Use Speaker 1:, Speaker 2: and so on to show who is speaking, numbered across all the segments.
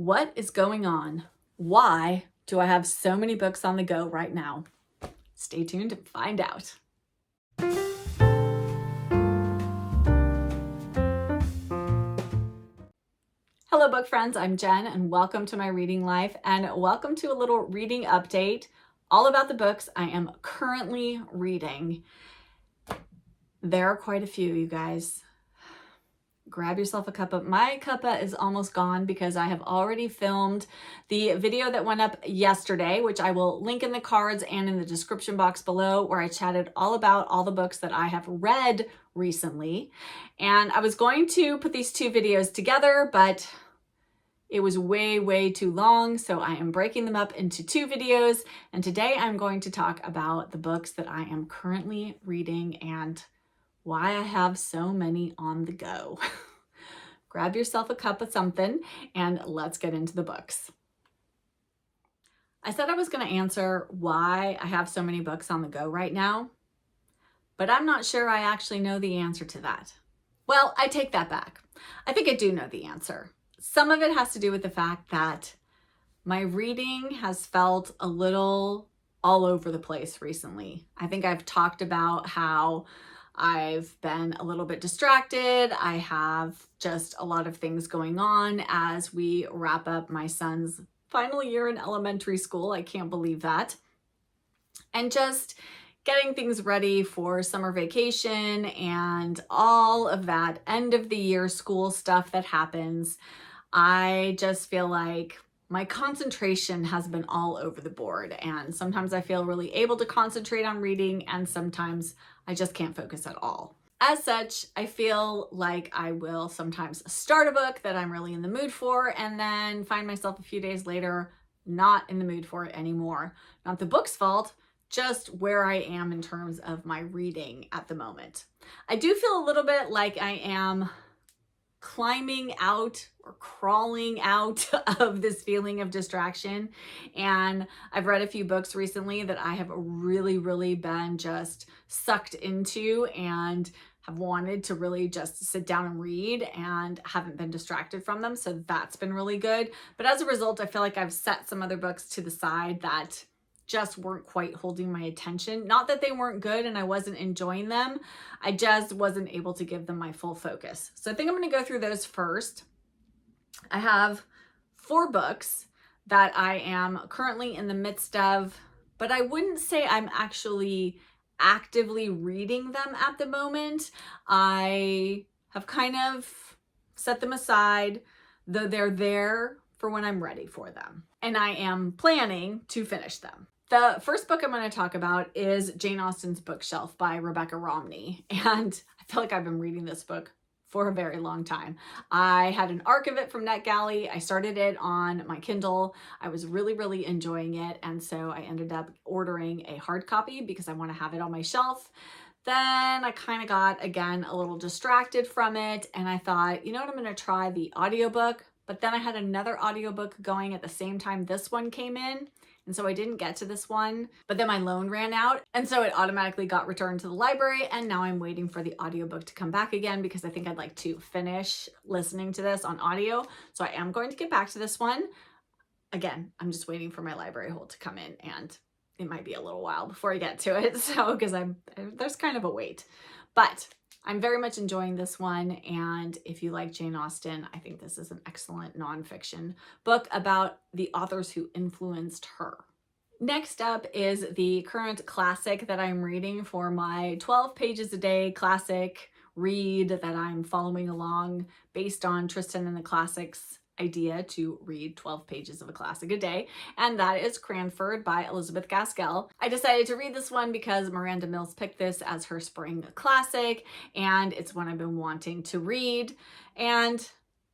Speaker 1: What is going on? Why do I have so many books on the go right now? Stay tuned to find out. Hello book friends, I'm Jen and welcome to my reading life and welcome to a little reading update all about the books I am currently reading. There are quite a few, you guys. Grab yourself a cuppa. My cuppa is almost gone because I have already filmed the video that went up yesterday, which I will link in the cards and in the description box below, where I chatted all about all the books that I have read recently. And I was going to put these two videos together, but it was way too long, so I am breaking them up into two videos. And today I'm going to talk about the books that I am currently reading and why I have so many on the go. Grab yourself a cup of something and let's get into the books. I said I was going to answer why I have so many books on the go right now, but I'm not sure I actually know the answer to that. Well, I take that back. I think I do know the answer. Some of it has to do with the fact that my reading has felt a little all over the place recently. I think I've talked about how I've been a little bit distracted. I have just a lot of things going on as we wrap up my son's final year in elementary school. I can't believe that. And just getting things ready for summer vacation and all of that end of the year school stuff that happens. I just feel like my concentration has been all over the board, and sometimes I feel really able to concentrate on reading and sometimes I just can't focus at all. As such, I feel like I will sometimes start a book that I'm really in the mood for and then find myself a few days later not in the mood for it anymore. Not the book's fault, just where I am in terms of my reading at the moment. I do feel a little bit like I am climbing out or crawling out of this feeling of distraction. And I've read a few books recently that I have really been just sucked into and have wanted to really just sit down and read and haven't been distracted from them. So that's been really good. But as a result, I feel like I've set some other books to the side that just weren't quite holding my attention. Not that they weren't good and I wasn't enjoying them. I just wasn't able to give them my full focus. So I think I'm going to go through those first. I have 4 books that I am currently in the midst of, but I wouldn't say I'm actually actively reading them at the moment. I have kind of set them aside, though they're there for when I'm ready for them. And I am planning to finish them. The first book I'm going to talk about is Jane Austen's Bookshelf by Rebecca Romney. And I feel like I've been reading this book for a very long time. I had an arc of it from NetGalley. I started it on my Kindle. I was really enjoying it. And so I ended up ordering a hard copy because I want to have it on my shelf. Then I kind of got, again, a little distracted from it. And I thought, you know what, I'm going to try the audiobook. But then I had another audiobook going at the same time this one came in. And so I didn't get to this one, but then my loan ran out. And so it automatically got returned to the library. And now I'm waiting for the audiobook to come back again because I think I'd like to finish listening to this on audio. So I am going to get back to this one. Again, I'm just waiting for my library hold to come in and it might be a little while before I get to it. So, because there's kind of a wait, but I'm very much enjoying this one. And if you like Jane Austen, I think this is an excellent nonfiction book about the authors who influenced her. Next up is the current classic that I'm reading for my 12 pages a day classic read that I'm following along based on Tristan and the Classics idea to read 12 pages of a classic a day, and that is Cranford by Elizabeth Gaskell. I decided to read this one because Miranda Mills picked this as her spring classic, and it's one I've been wanting to read, and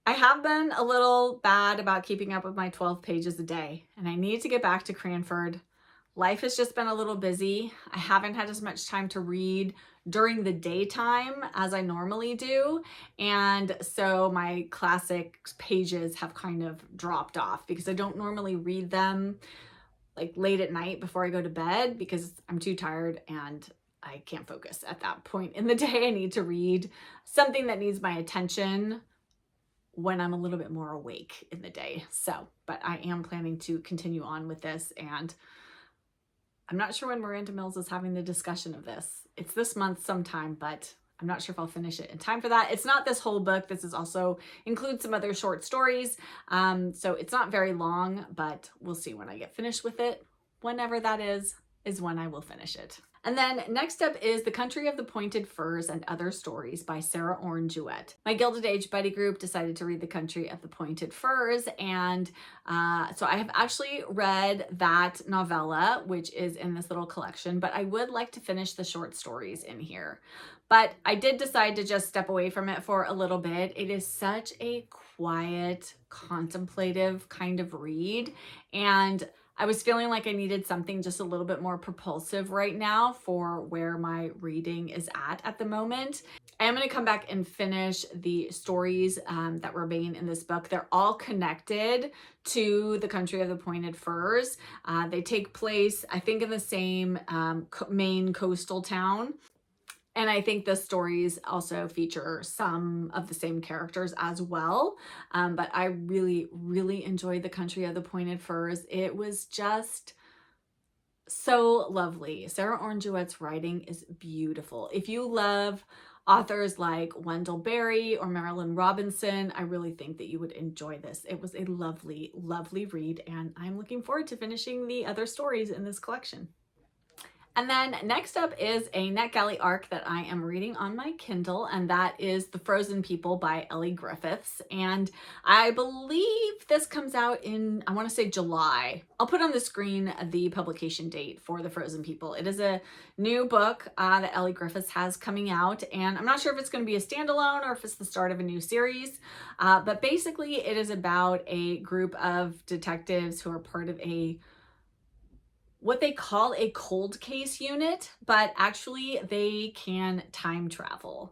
Speaker 1: I have been a little bad about keeping up with my 12 pages a day, and I need to get back to Cranford. Life has just been a little busy. I haven't had as much time to read during the daytime as I normally do. And so my classic pages have kind of dropped off because I don't normally read them like late at night before I go to bed because I'm too tired and I can't focus at that point in the day. I need to read something that needs my attention when I'm a little bit more awake in the day. So, but I am planning to continue on with this, and I'm not sure when Miranda Mills is having the discussion of this. It's this month sometime, but I'm not sure if I'll finish it in time for that. It's not this whole book. This is also includes some other short stories. So it's not very long, but we'll see when I get finished with it. Whenever that is when I will finish it. And then next up is The Country of the Pointed Firs and Other Stories by Sarah Orne Jewett. My Gilded Age buddy group decided to read The Country of the Pointed Firs, and so I have actually read that novella, which is in this little collection, but I would like to finish the short stories in here. But I did decide to just step away from it for a little bit. It is such a quiet, contemplative kind of read, and I was feeling like I needed something just a little bit more propulsive right now for where my reading is at the moment. I am going to come back and finish the stories that remain in this book. They're all connected to The Country of the Pointed Firs. They take place, I think, in the same main coastal town. And I think the stories also feature some of the same characters as well. But I really, really enjoyed The Country of the Pointed Firs. It was just so lovely. Sarah Orne Jewett's writing is beautiful. If you love authors like Wendell Berry or Marilyn Robinson, I really think that you would enjoy this. It was a lovely, lovely read, and I'm looking forward to finishing the other stories in this collection. And then next up is a NetGalley ARC that I am reading on my Kindle, and that is The Frozen People by Ellie Griffiths. And I believe this comes out in, I want to say July. I'll put on the screen the publication date for The Frozen People. It is a new book that Ellie Griffiths has coming out, and I'm not sure if it's going to be a standalone or if it's the start of a new series. But basically it is about a group of detectives who are part of what they call a cold case unit, but actually they can time travel.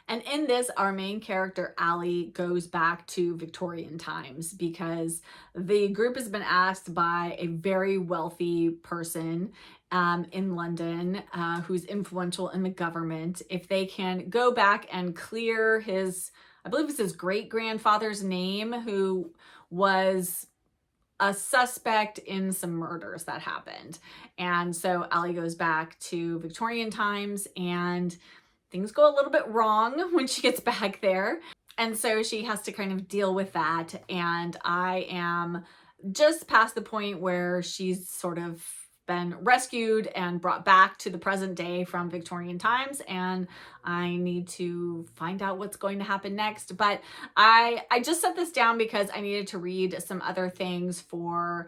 Speaker 1: And in this, our main character, Allie, goes back to Victorian times because the group has been asked by a very wealthy person in London who's influential in the government if they can go back and clear his, I believe it's his great-grandfather's name, who was a suspect in some murders that happened. And so Allie goes back to Victorian times, and things go a little bit wrong when she gets back there. And so she has to kind of deal with that. And I am just past the point where she's sort of been rescued and brought back to the present day from Victorian times, and I need to find out what's going to happen next. But I just set this down because I needed to read some other things for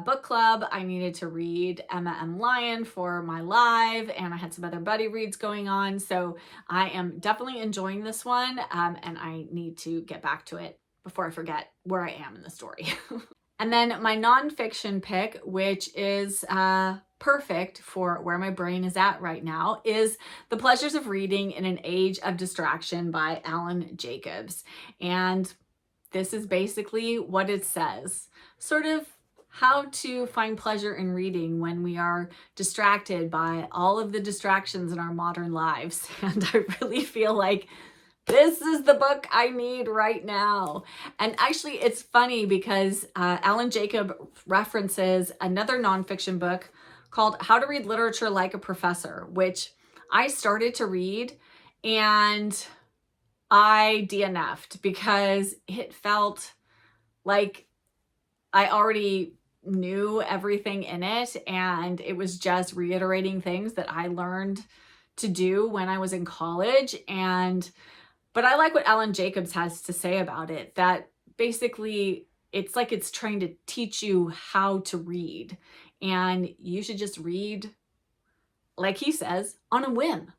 Speaker 1: book club. I needed to read Emma M. Lyon for my live, and I had some other buddy reads going on. So I am definitely enjoying this one, and I need to get back to it before I forget where I am in the story. And then my nonfiction pick, which is perfect for where my brain is at right now, is The Pleasures of Reading in an Age of Distraction by Alan Jacobs. And this is basically what it says. Sort of how to find pleasure in reading when we are distracted by all of the distractions in our modern lives. And I really feel like this is the book I need right now. And actually, it's funny because Alan Jacob references another nonfiction book called How to Read Literature Like a Professor, which I started to read and I DNF'd because it felt like I already knew everything in it, and it was just reiterating things that I learned to do when I was in college. But I like what Alan Jacobs has to say about it, that basically it's like it's trying to teach you how to read, and you should just read, like he says, on a whim.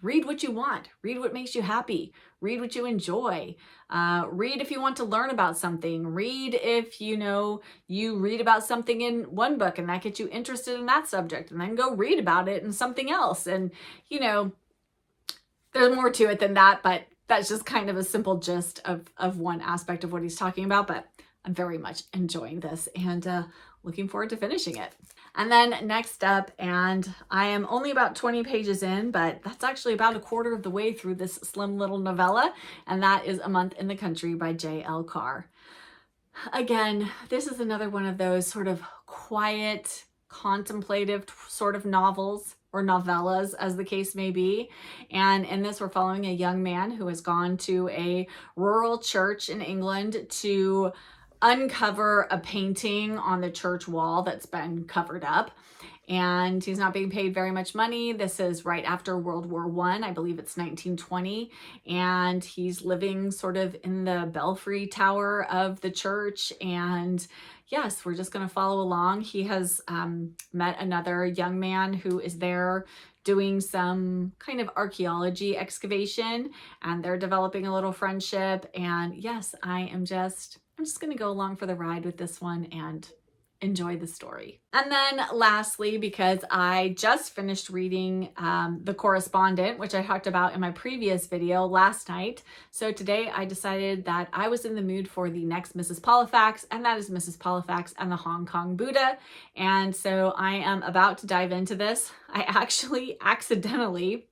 Speaker 1: Read what you want. Read what makes you happy. Read what you enjoy. Read if you want to learn about something. Read if you read about something in one book and that gets you interested in that subject, and then go read about it in something else. And, there's more to it than that, but that's just kind of a simple gist of one aspect of what he's talking about. But I'm very much enjoying this, and looking forward to finishing it. And then next up, and I am only about 20 pages in, but that's actually about a quarter of the way through this slim little novella, and that is A Month in the Country by J.L. Carr. Again, this is another one of those sort of quiet, contemplative sort of novels, or novellas as the case may be. And in this, we're following a young man who has gone to a rural church in England to uncover a painting on the church wall that's been covered up. And he's not being paid very much money. This is right after World War I believe it's 1920. And he's living sort of in the belfry tower of the church. And yes, we're just going to follow along. He has met another young man who is there doing some kind of archaeology excavation, and they're developing a little friendship. And yes, I'm just going to go along for the ride with this one and enjoy the story. And then lastly, because I just finished reading The Correspondent, which I talked about in my previous video last night. So today I decided that I was in the mood for the next Mrs. Polifax, and that is Mrs. Polifax and the Hong Kong Buddha. And so I am about to dive into this. I actually accidentally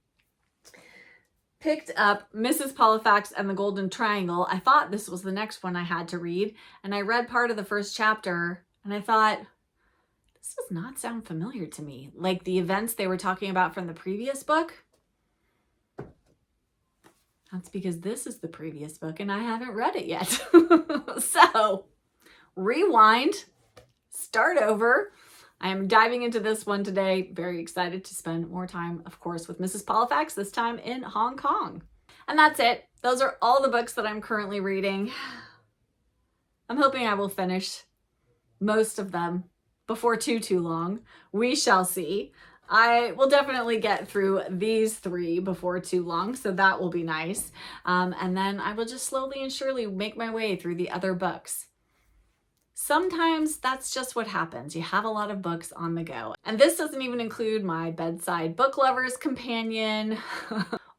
Speaker 1: picked up Mrs. Polifax and the Golden Triangle. I thought this was the next one I had to read, and I read part of the first chapter, and I thought, this does not sound familiar to me. Like the events they were talking about from the previous book. That's because this is the previous book and I haven't read it yet. So, rewind, start over. I am diving into this one today. Very excited to spend more time, of course, with Mrs. Polifax, this time in Hong Kong. And that's it. Those are all the books that I'm currently reading. I'm hoping I will finish most of them before too long. We shall see. I will definitely get through these 3 before too long, so that will be nice. And then I will just slowly and surely make my way through the other books. Sometimes that's just what happens. You have a lot of books on the go. And this doesn't even include my bedside book lover's companion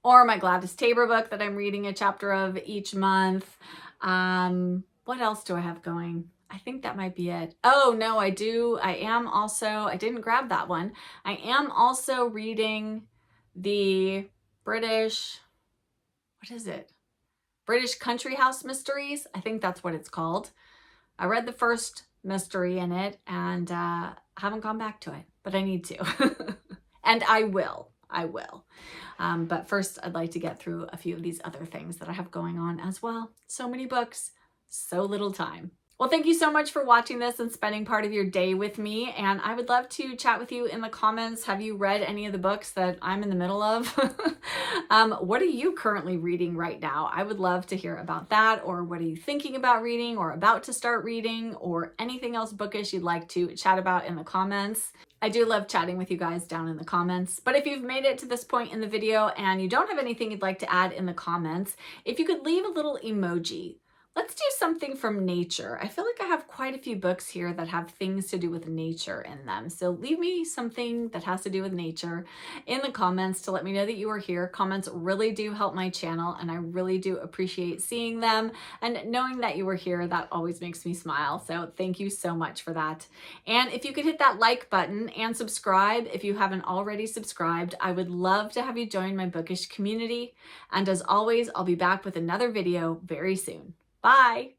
Speaker 1: or my Gladys Taber book that I'm reading a chapter of each month. What else do I have going? I think that might be it. Oh, no, I didn't grab that one. I am also reading the British Country House Mysteries. I think that's what it's called. I read the first mystery in it and haven't gone back to it, but I need to. And I will. But first, I'd like to get through a few of these other things that I have going on as well. So many books, so little time. Well, thank you so much for watching this and spending part of your day with me. And I would love to chat with you in the comments. Have you read any of the books that I'm in the middle of? What are you currently reading right now? I would love to hear about that. Or what are you thinking about reading or about to start reading, or anything else bookish you'd like to chat about in the comments. I do love chatting with you guys down in the comments. But if you've made it to this point in the video and you don't have anything you'd like to add in the comments, if you could leave a little emoji. Let's do something from nature. I feel like I have quite a few books here that have things to do with nature in them. So leave me something that has to do with nature in the comments to let me know that you are here. Comments really do help my channel, and I really do appreciate seeing them. And knowing that you were here, that always makes me smile. So thank you so much for that. And if you could hit that like button and subscribe if you haven't already subscribed, I would love to have you join my bookish community. And as always, I'll be back with another video very soon. Bye.